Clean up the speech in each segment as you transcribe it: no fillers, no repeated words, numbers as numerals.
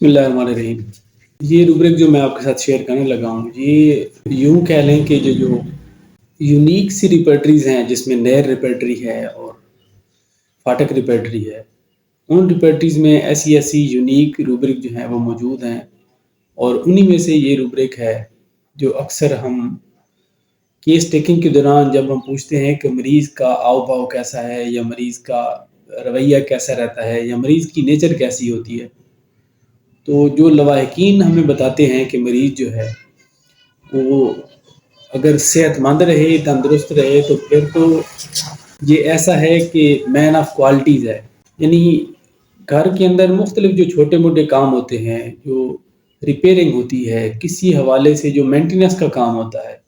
बिस्मिल्लाहिर्रहमानिर्रहीम। ये रूब्रिक जो मैं आपके साथ शेयर करने लगा हूँ, ये यूँ कह लें कि जो यूनिक सी रिपर्टरीज़ हैं, जिसमें नैर रिपर्टरी है और फाटक रिपर्टरी है, उन रिपर्टरीज़ में ऐसी-ऐसी यूनिक रूब्रिक जो हैं वो मौजूद हैं और उन्हीं में से ये रूब्रिक है, जो अक्सर हम केस टेकिंग के दौरान जब हम पूछते हैं कि मरीज़ का आओ-भाव कैसा है या मरीज़ का रवैया कैसा रहता है या मरीज़ की नेचर कैसी होती है, तो जो लवाहिकीन हमें बताते हैं कि मरीज़ जो है, वो अगर सेहतमंद रहे, तंदुरुस्त रहे, तो फिर तो ये ऐसा है कि मैन ऑफ़ क्वालिटीज़ है। यानी घर के अंदर मुख्तलिफ जो छोटे-मोटे काम होते हैं, जो रिपेयरिंग होती है, किसी हवाले से जो मेंटेनेंस का काम होता है,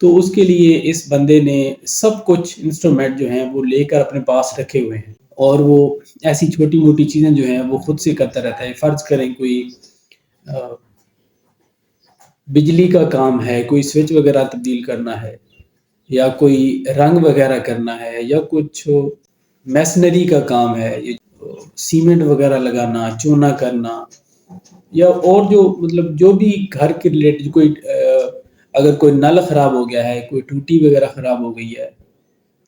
तो उसके लिए इस बंदे ने सब कुछ इंस्ट्रूमेंट जो हैं वो लेकर अपने पास रखे हुए हैं और वो ऐसी छोटी-मोटी चीज़ें जो हैं वो खुद से करता रहता है। फ़र्ज़ करें कोई अ, बिजली का काम है, कोई स्विच वग़ैरह तब्दील करना है या कोई रंग वग़ैरह करना है या कुछ मेसनरी का काम है, ये सीमेंट वग़ैरह लगाना, चूना करना या और जो मतलब जो भी घर के रिलेटेड कोई अगर कोई नल ख़राब हो गया है, कोई टूटी वग़ैरह ख़राब हो गई है,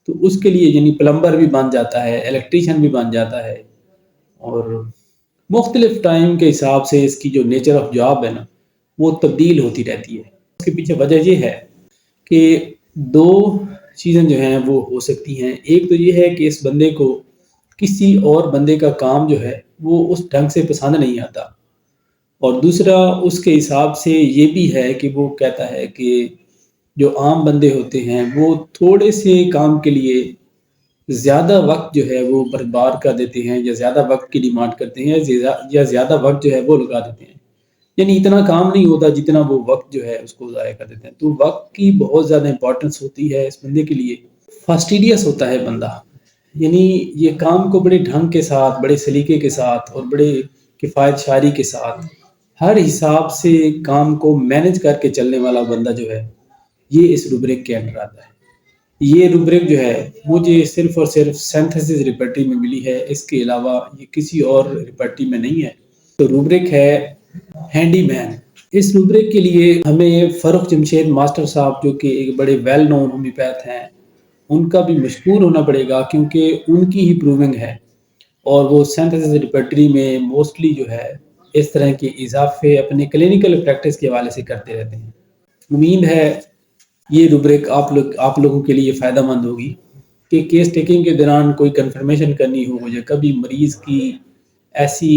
तो उसके लिए यानी प्लम्बर भी बन जाता है, इलेक्ट्रीशियन भी बन जाता है और मुख्तलिफ टाइम के हिसाब से इसकी जो नेचर ऑफ़ जॉब है ना, वो तब्दील होती रहती है। उसके पीछे वजह ये है कि 2 चीज़ें जो हैं वो हो सकती हैं। एक तो ये है कि इस बंदे को किसी और बंदे का काम जो है, वो उस ढंग से पसंद नहीं आता और दूसरा उसके हिसाब से ये भी है कि वो कहता है कि जो आम बंदे होते हैं, वो थोड़े से काम के लिए ज़्यादा वक़्त जो है वो बर्बाद कर देते हैं या ज़्यादा वक़्त की डिमांड करते हैं या ज़्यादा वक़्त जो है वो लगा देते हैं। यानी इतना काम नहीं होता जितना वो वक़्त जो है उसको ज़ाया कर देते हैं। तो वक़्त की बहुत ज़्यादा इम्पोर्टेंस होती है इस बंदे के लिए। फ़ास्टिडियस होता है बंदा। यानी ये काम को बड़े ढंग के साथ, बड़े सलीके के साथ और बड़े किफ़ायत शारी के साथ हर हिसाब से काम को मैनेज करके चलने वाला बंदा जो है, ये इस रूब्रिक के अंडर आता है। ये रूब्रिक जो है, मुझे सिर्फ़ और सिर्फ़ सिंथेसिस रिपर्टरी में मिली है, इसके अलावा ये किसी और रिपर्टरी में नहीं है। तो रूब्रिक है हैंडीमैन। इस रूब्रिक के लिए हमें फ़र्रुख जमशेद मास्टर साहब जो कि एक बड़े वेल नोन होम्योपैथ हैं, उनका भी मशकूर होना पड़ेगा क्योंकि उनकी ही प्रूविंग है और वो सिंथेसिस रिपर्टरी में मोस्टली जो है, इस तरह के इज़ाफ़े अपने क्लिनिकल प्रैक्टिस के हवाले से करते रहते हैं। उम्मीद है ये रूब्रिक आप लोगों के लिए फ़ायदेमंद होगी कि केस टेकिंग के दौरान कोई कन्फर्मेशन करनी हो या कभी मरीज़ की ऐसी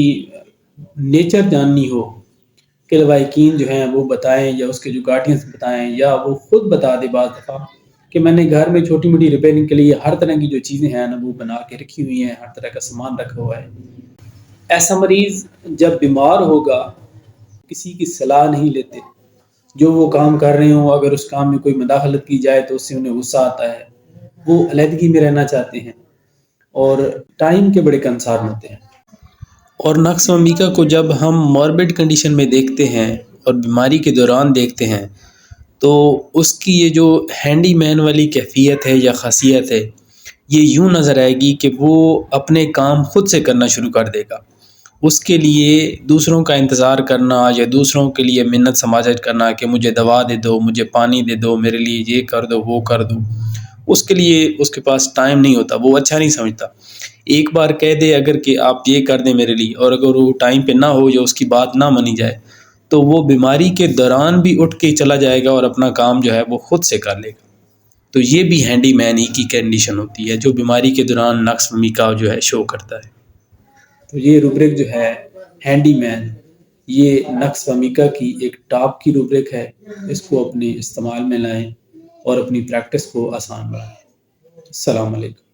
नेचर जाननी हो कि लवाहिकीन जो हैं वो बताएँ या उसके जो गार्डियंस बताएँ या वो खुद बता दे बाज़ दफ़ा कि मैंने घर में छोटी-मोटी रिपेयरिंग के लिए हर तरह की जो चीज़ें हैं ना वो बना के रखी हुई हैं, हर तरह का सामान रखा हुआ है। ऐसा मरीज़ जब बीमार होगा, किसी की सलाह नहीं लेते। जो वो काम कर रहे हों अगर उस काम में कोई मुदाखलत की जाए तो उससे उन्हें गुस्सा आता है। वो अलहदगी में रहना चाहते हैं और टाइम के बड़े कंसर्न होते हैं। और नक्स ममीका को जब हम मॉर्बिड कंडीशन में देखते हैं और बीमारी के दौरान देखते हैं, तो उसकी ये जो हैंडीमैन वाली कैफ़ियत है या ख़ासियत है, ये यूँ नज़र आएगी कि वो अपने काम खुद से करना शुरू कर देगा। उसके लिए दूसरों का इंतज़ार करना या दूसरों के लिए मिन्नत समाजत करना कि मुझे दवा दे दो, मुझे पानी दे दो, मेरे लिए ये कर दो, वो कर दो, उसके लिए उसके पास टाइम नहीं होता, वो अच्छा नहीं समझता। एक बार कह दे अगर कि आप ये कर दें मेरे लिए और अगर वो टाइम पे ना हो या उसकी बात ना मानी जाए, तो वो बीमारी के दौरान भी उठ के चला जाएगा और अपना काम जो है वो खुद से कर लेगा। तो ये भी हैंडीमैन ही की कंडीशन होती है जो बीमारी के दौरान नक्स ममीका जो है शो करता है। तो ये रूब्रिक जो है हैंडीमैन, ये नक्स वमीका की एक टॉप की रूब्रिक है। इसको अपने इस्तेमाल में लाएँ और अपनी प्रैक्टिस को आसान बनाएँ। अस्सलाम वालेकुम।